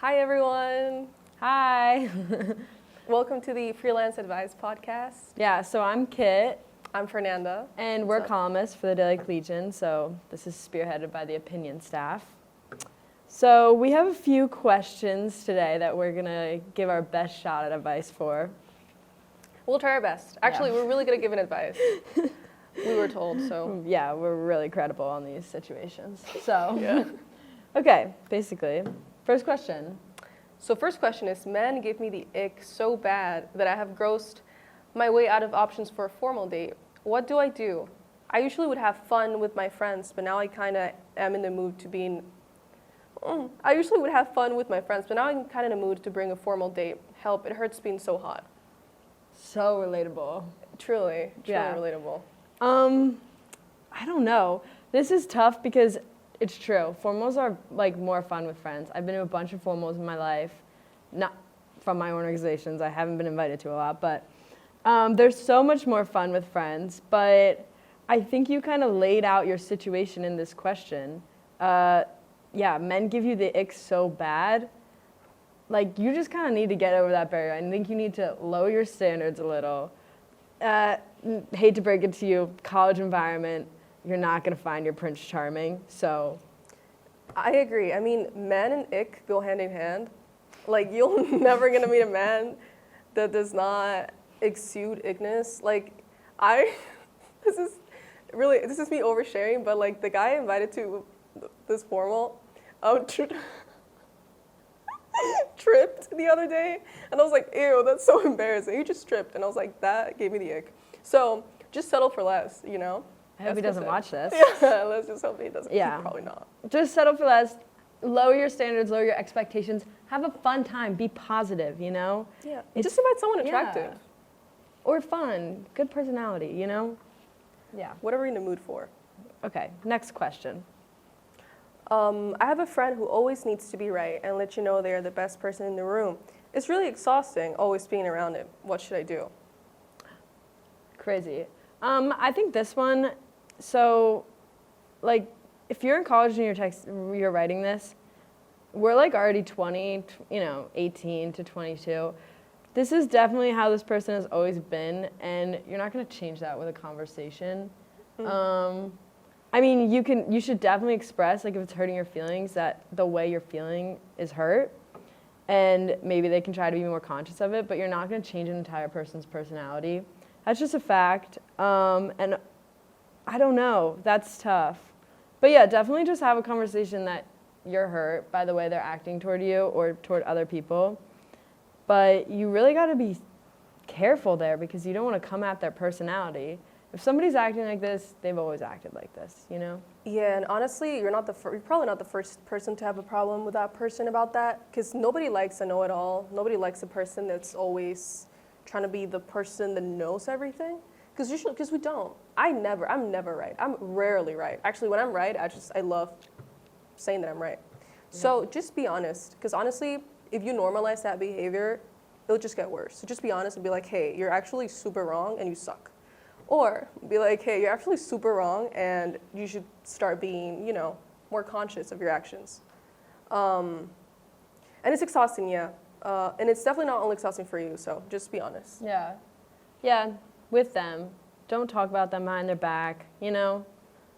Hi, everyone. Hi. Welcome to the Freelance Advice Podcast. Yeah, so I'm Kit. I'm Fernanda. And we're columnists for the Daily Collegian, so this is spearheaded by the opinion staff. So we have a few questions today that we're going to give our best shot at advice for. We'll try our best. Actually, we're really good at giving advice. We were told, so. Yeah, we're really credible on these situations. So, Yeah. Okay, basically. First question. So first question is, men give me the ick so bad that I have grossed my way out of options for a formal date. What do I do? I usually would have fun with my friends, but now I kind of am in the mood to I usually would have fun with my friends, but now I'm kind of in the mood to bring a formal date. Help, it hurts being so hot. So relatable. Truly Yeah. relatable. I don't know. This is tough because it's true. Formals are like more fun with friends. I've been to a bunch of formals in my life, not from my organizations. I haven't been invited to a lot, but there's so much more fun with friends. But I think you kind of laid out your situation in this question. Yeah, men give you the ick so bad. Like, you just kind of need to get over that barrier. I think you need to lower your standards a little. Hate to break it to you, college environment, you're not going to find your Prince Charming, so. I agree. I mean, men and ick go hand in hand. Like, you're never going to meet a man that does not exude ickness. Like, this is me oversharing, but like the guy I invited to this formal, tripped the other day, and I was like, ew, that's so embarrassing. He just tripped, and I was like, that gave me the ick. So just settle for less, you know? I hope he doesn't watch this. Yeah, let's just hope he doesn't. Yeah. Probably not. Just settle for less, lower your standards, lower your expectations, have a fun time, be positive, you know? Yeah, just invite someone attractive. Yeah. Or fun, good personality, you know? Yeah. Whatever you're in the mood for. Okay, next question. I have a friend who always needs to be right and let you know they are the best person in the room. It's really exhausting always being around him. What should I do? Crazy. I think this one, so, like, if you're in college and you're writing this, we're like already 20, 18 to 22. This is definitely how this person has always been, and you're not going to change that with a conversation. Mm-hmm. I mean, you should definitely express, like, if it's hurting your feelings, that the way you're feeling is hurt, and maybe they can try to be more conscious of it, but you're not going to change an entire person's personality. That's just a fact, and I don't know, that's tough. But yeah, definitely just have a conversation that you're hurt by the way they're acting toward you or toward other people, but you really got to be careful there because you don't want to come at their personality. If somebody's acting like this, they've always acted like this, you know? Yeah, and honestly, you're probably not the first person to have a problem with that person about that, because nobody likes a know-it-all. Nobody likes a person that's always trying to be the person that knows everything, because we don't. I'm never right. I'm rarely right. Actually, when I'm right, I love saying that I'm right. Yeah. So just be honest, because honestly, if you normalize that behavior, it'll just get worse. So just be honest and be like, hey, you're actually super wrong and you suck. Or be like, hey, you're actually super wrong and you should start being, more conscious of your actions. And it's exhausting, yeah. And it's definitely not only exhausting for you, so just be honest. Yeah. Yeah, with them. Don't talk about them behind their back, you know?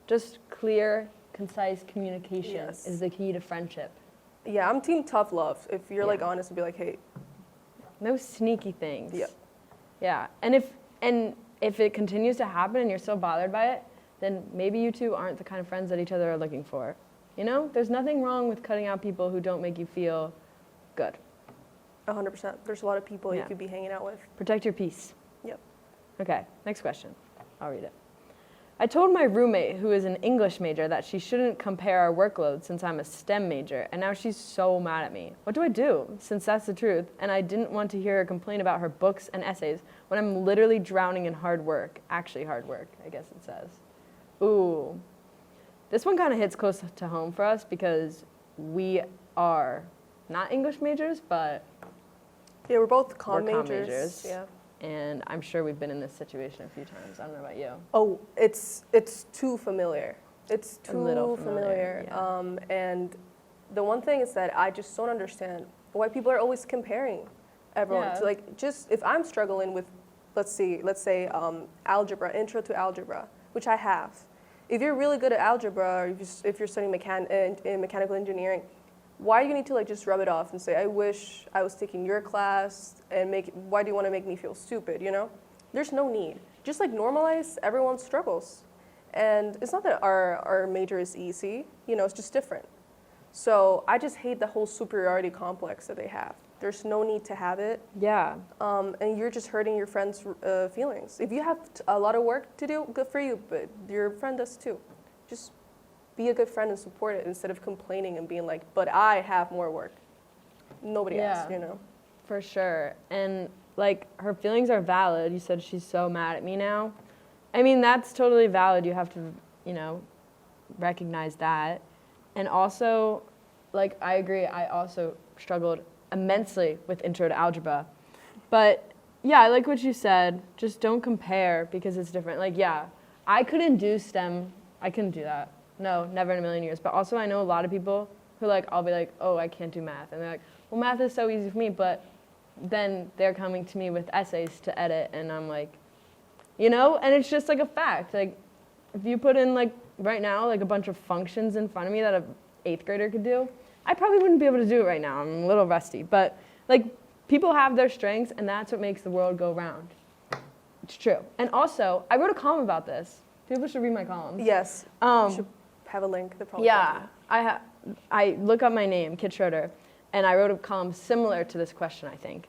Just clear, concise communication is the key to friendship. Yeah, I'm team tough love. If you're like honest and be like, hey. No sneaky things. Yep. Yeah, and if it continues to happen and you're still bothered by it, then maybe you two aren't the kind of friends that each other are looking for. You know? There's nothing wrong with cutting out people who don't make you feel good. 100%. There's a lot of people you could be hanging out with. Protect your peace. Yep. Okay, next question. I'll read it. I told my roommate, who is an English major, that she shouldn't compare our workload since I'm a STEM major, and now she's so mad at me. What do I do, since that's the truth, and I didn't want to hear her complain about her books and essays when I'm literally drowning in hard work. Actually hard work, I guess it says. Ooh. This one kind of hits close to home for us because we are not English majors, but yeah, we're both comm majors. Yeah. And I'm sure we've been in this situation a few times. I don't know about you. Oh, it's too familiar. It's too familiar. Yeah. And the one thing is that I just don't understand why people are always comparing everyone Yeah. to like, just if I'm struggling with, let's say algebra, intro to algebra, which I have. If you're really good at algebra, or if you're studying in mechanical engineering, why do you need to like just rub it off and say, I wish I was taking your class, and why do you want to make me feel stupid, you know? There's no need. Just like normalize everyone's struggles. And it's not that our major is easy, you know, it's just different. So I just hate the whole superiority complex that they have. There's no need to have it. Yeah. And you're just hurting your friend's feelings. If you have a lot of work to do, good for you, but your friend does too. Just be a good friend and support it instead of complaining and being like, but I have more work. Nobody else, you know? For sure. And like her feelings are valid. You said she's so mad at me now. I mean, that's totally valid. You have to, you know, recognize that. And also, like, I agree, I also struggled immensely with intro to algebra. But yeah, I like what you said. Just don't compare because it's different. Like, yeah, I couldn't do STEM. I couldn't do that. No, never in a million years. But also I know a lot of people who like, I'll be like, oh, I can't do math. And they're like, well, math is so easy for me. But then they're coming to me with essays to edit. And I'm like, you know, and it's just like a fact. Like, if you put in like right now, like a bunch of functions in front of me that an 8th grader could do, I probably wouldn't be able to do it right now. I'm a little rusty, but like people have their strengths and that's what makes the world go round. It's true. And also, I wrote a column about this. People should read my columns. Yes. You should have a link. Yeah, I look up my name, Kid Schroder, and I wrote a column similar to this question, I think.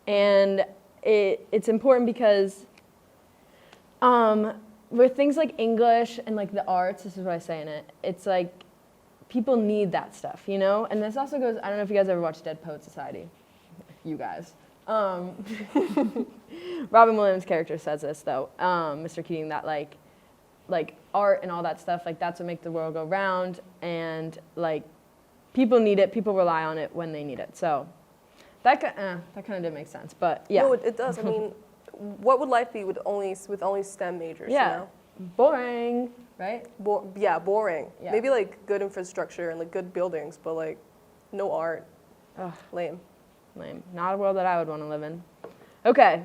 And it's important because with things like English and like the arts, this is what I say in it, it's like people need that stuff, you know? And this also goes, I don't know if you guys ever watched Dead Poet Society. You guys. Robin Williams' character says this though, Mr. Keating, that like art and all that stuff, like that's what makes the world go round, and like people need it, people rely on it when they need it. So that kind of didn't make sense, but yeah. No, it does. I mean, what would life be with only STEM majors? Yeah, you know? Boring, right? Boring. Yeah. Maybe like good infrastructure and like good buildings, but like no art. Ugh. Lame. Not a world that I would want to live in. Okay,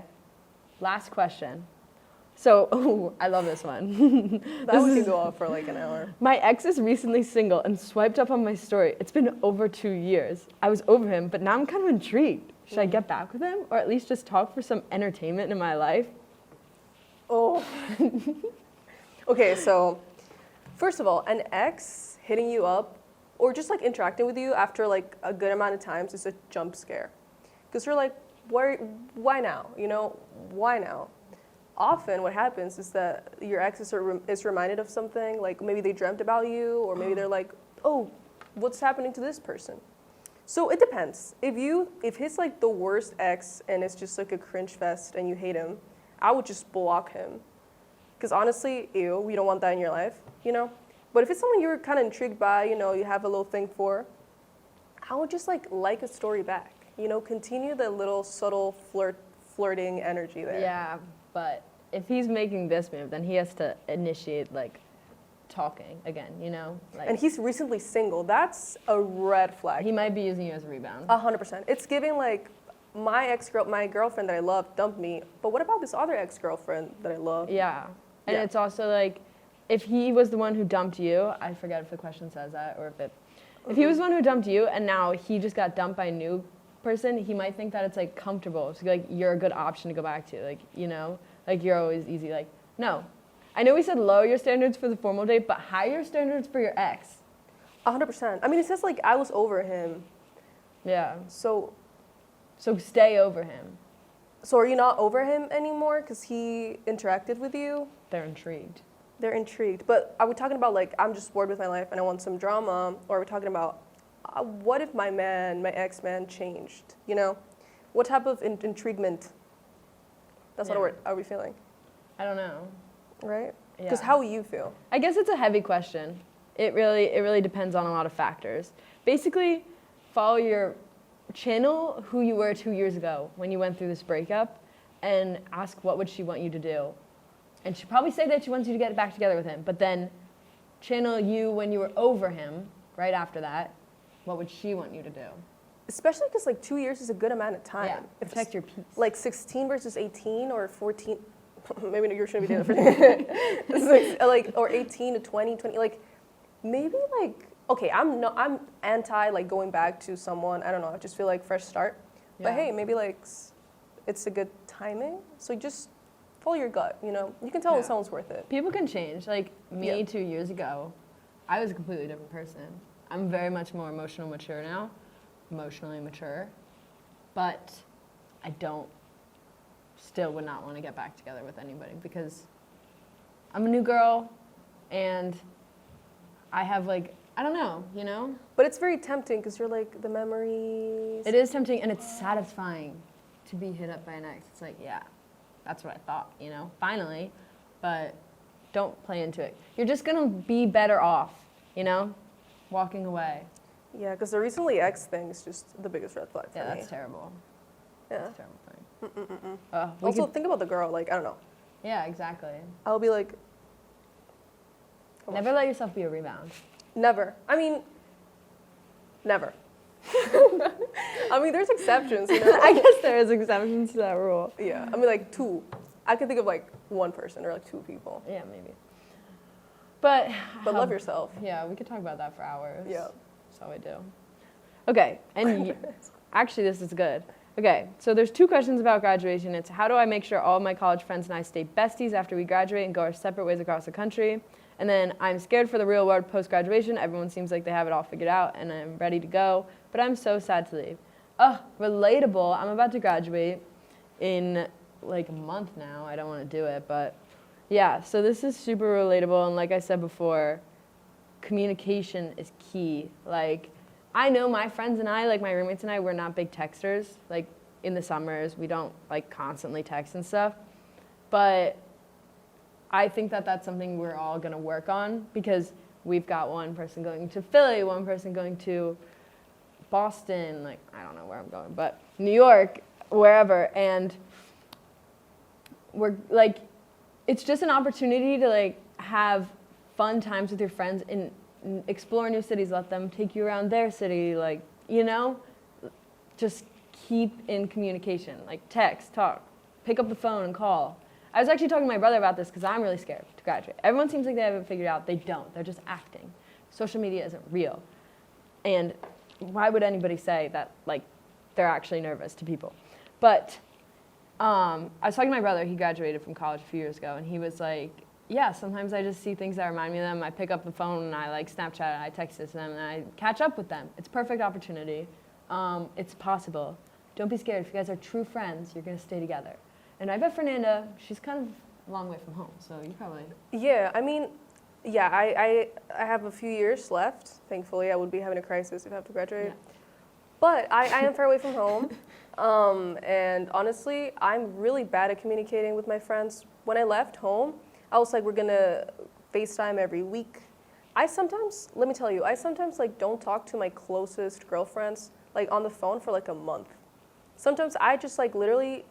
last question. So, I love this one. That one can go off for like an hour. My ex is recently single and swiped up on my story. It's been over 2 years. I was over him, but now I'm kind of intrigued. Should I get back with him or at least just talk for some entertainment in my life? Oh. Okay, so first of all, an ex hitting you up or just like interacting with you after like a good amount of times is a jump scare. Because you're like, why now? You know, why now? Often what happens is that your ex is reminded of something, like maybe they dreamt about you, or maybe they're like, oh, what's happening to this person? So it depends. If he's like the worst ex and it's just like a cringe fest and you hate him, I would just block him. Because honestly, ew, you don't want that in your life, you know? But if it's someone you're kind of intrigued by, you know, you have a little thing for, I would just like a story back, you know, continue the little subtle flirting energy there. Yeah, but if he's making this move, then he has to initiate like talking again, you know? Like, and he's recently single. That's a red flag. he might be using you as a rebound. 100%. It's giving like my girlfriend that I love dumped me, but what about this other ex-girlfriend that I love? Yeah. And Yeah. it's also like, if he was the one who dumped you, I forget if the question says that or if he was the one who dumped you and now he just got dumped by a new person, he might think that it's like comfortable. So like you're a good option to go back to, like, you know, like you're always easy. Like, no. I know we said lower your standards for the formal date, but higher your standards for your ex. 100%. I mean, it says like I was over him. Yeah. So Stay over him. So are you not over him anymore because he interacted with you? They're intrigued. They're intrigued. But are we talking about like, I'm just bored with my life and I want some drama? Or are we talking about, what if my ex-man changed? You know? What type of intriguement? That's Yeah. what are we feeling? I don't know. Right? Yeah. Because how will you feel? I guess it's a heavy question. It really depends on a lot of factors. Basically, channel who you were 2 years ago when you went through this breakup and ask what would she want you to do. And she'd probably say that she wants you to get back together with him, but then channel you when you were over him right after that What would she want you to do? Especially because like 2 years is a good amount of time. Yeah, If protect it's, your peace. like 16 versus 18 or 14, maybe you shouldn't be doing it for like, or 18 to 20, like maybe like, okay, I'm anti like going back to someone, I don't know, I just feel like fresh start. But Yeah. hey, maybe like it's a good timing. So just follow your gut, you know? You can tell when Yeah. someone's worth it. People can change. Like me Yeah. 2 years ago, I was a completely different person. I'm very much more emotionally mature, but I still would not want to get back together with anybody because I'm a new girl and I have like, I don't know, you know? But it's very tempting because you're like, the memories. It is tempting and it's satisfying to be hit up by an ex. It's like, yeah, that's what I thought, you know, finally, but don't play into it. You're just going to be better off, you know, walking away. Yeah, because the recently ex thing is just the biggest red flag for Yeah, me. that's terrible. Yeah. That's a terrible thing. Also, think about the girl. Like, I don't know. Yeah, exactly. I'll be like, Never let yourself be a rebound. never. I mean, never. I mean, there's exceptions, you know? I guess there is exceptions to that rule. Yeah, I mean, like two. I can think of like one person or like two people. Yeah, maybe. But Love yourself. Yeah, we could talk about that for hours. Yeah. So I do. Okay, and actually this is good. Okay, so there's 2 questions about graduation. It's how do I make sure all of my college friends and I stay besties after we graduate and go our separate ways across the country? And then I'm scared for the real world post-graduation. Everyone seems like they have it all figured out and I'm ready to go, but I'm so sad to leave. Relatable. I'm about to graduate in like a month now. I don't want to do it, but yeah, so this is super relatable. And like I said before, communication is key. Like, I know my friends and I, like my roommates and I, we're not big texters. Like, in the summers, we don't, like, constantly text and stuff. But I think that that's something we're all going to work on because we've got one person going to Philly, one person going to Boston, like, I don't know where I'm going, but New York, wherever. And we're, like, it's just an opportunity to, like, have fun times with your friends and explore new cities, let them take you around their city, like, you know, just keep in communication, like text, talk, pick up the phone and call. I was actually talking to my brother about this because I'm really scared to graduate. Everyone seems like they have it figured out. They don't. They're just acting. Social media isn't real. And why would anybody say that, like, they're actually nervous to people? But I was talking to my brother. He graduated from college a few years ago, and he was like, yeah, sometimes I just see things that remind me of them. I pick up the phone and I like Snapchat and I text it to them and I catch up with them. It's a perfect opportunity. It's possible. Don't be scared. If you guys are true friends, you're going to stay together. And I bet Fernanda, she's kind of a long way from home, so you probably... Yeah, I mean, yeah, I have a few years left. Thankfully, I would be having a crisis if I have to graduate. Yeah. But I am far away from home. And honestly, I'm really bad at communicating with my friends. When I left home, I was like, we're gonna FaceTime every week. Let me tell you, I sometimes like don't talk to my closest girlfriends like on the phone for like a month. Sometimes I just like literally,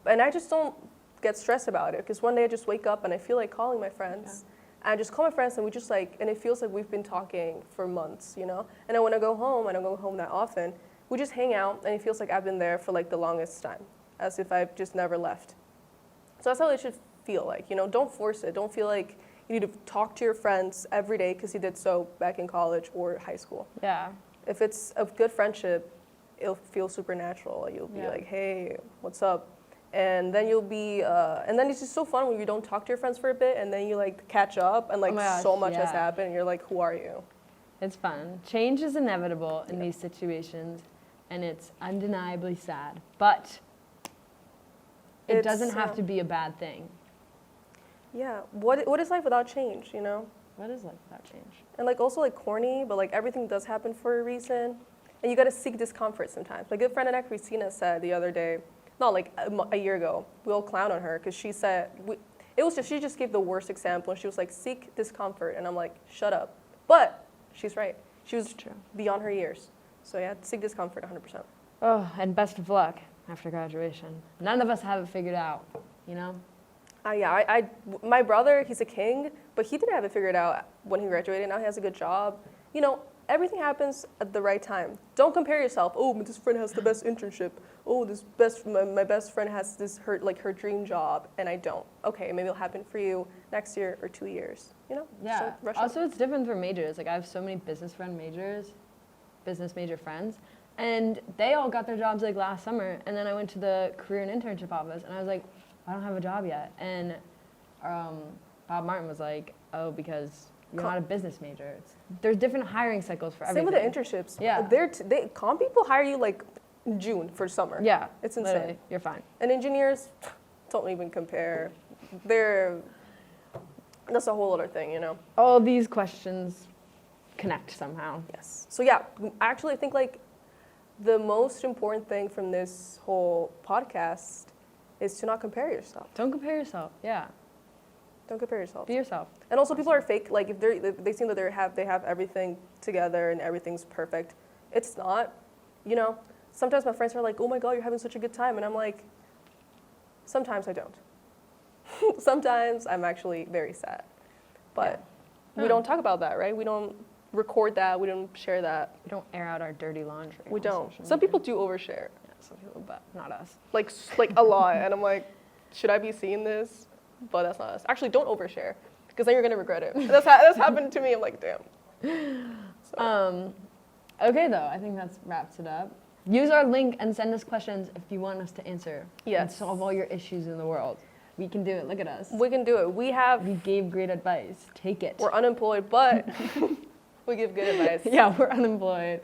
and I just don't get stressed about it because one day I just wake up and I feel like calling my friends. Okay. And I just call my friends and we just like, and it feels like we've been talking for months, you know? And then when I go home, I don't go home that often, we just hang out and it feels like I've been there for like the longest time, as if I've just never left. So that's how it should feel like, you know, don't force it. Don't feel like you need to talk to your friends every day because you did so back in college or high school. Yeah. If it's a good friendship, it'll feel supernatural. You'll be like, hey, what's up? And then you'll be, and then it's just so fun when you don't talk to your friends for a bit and then you like catch up and like so much has happened and you're like, who are you? It's fun. Change is inevitable in these situations and it's undeniably sad, but it doesn't have to be a bad thing. Yeah, what is life without change, you know? What is life without change? And like also like corny, but like everything does happen for a reason. And you gotta seek discomfort sometimes. My good friend Anna Christina said the other day, not like a year ago, we all clown on her because she said, she just gave the worst example. She was like, seek discomfort. And I'm like, shut up. But she's right. She was beyond her years. So yeah, seek discomfort 100%. Oh, and best of luck after graduation. None of us have it figured out, you know? My brother, he's a king, but he didn't have it figured out when he graduated. Now he has a good job. You know, everything happens at the right time. Don't compare yourself. Oh, this friend has the best internship. Oh, my best friend has her dream job, and I don't. Okay, maybe it'll happen for you next year or 2 years. You know? Yeah. So Also, it's different for majors. Like I have so many business major friends, and they all got their jobs like last summer. And then I went to the career and internship office, and I was like, I don't have a job yet. And Bob Martin was like, oh, because you're not a business major. There's different hiring cycles for everything. Same with the internships. Yeah. Comm people hire you like in June for summer. Yeah. It's insane. Literally, you're fine. And engineers, don't even compare. That's a whole other thing, you know? All of these questions connect somehow. Yes. So yeah, actually I think like the most important thing from this whole podcast is to not compare yourself. Don't compare yourself. Yeah. Don't compare yourself. Be yourself. And also people are fake. Like if they seem that they have everything together and everything's perfect. It's not, you know? Sometimes my friends are like, oh my God, you're having such a good time. And I'm like, sometimes I don't. Sometimes I'm actually very sad. But we don't talk about that, right? We don't record that. We don't share that. We don't air out our dirty laundry. We don't. Some people do overshare. Yeah, some people, but not us. Like a lot. And I'm like, should I be seeing this? But that's not us. Actually, don't overshare, because then you're gonna regret it. That's happened to me. I'm like, damn. So. Okay, though. I think that wraps it up. Use our link and send us questions if you want us to answer. Yes. And solve all your issues in the world. We can do it. Look at us. We can do it. We gave great advice. Take it. We're unemployed, but we give good advice. Yeah, we're unemployed.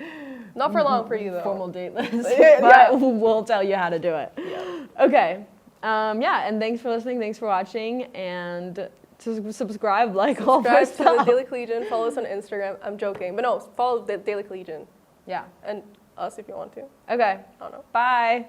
Not for long for you, though. Formal date list. Yeah. But we'll tell you how to do it. Yeah. Okay. Yeah, and thanks for listening. Thanks for watching. And to subscribe, all of our Subscribe to the stuff. Daily Collegian. Follow us on Instagram. I'm joking. But no, follow the Daily Collegian. Yeah. And us if you want to. Okay. I don't know. Bye.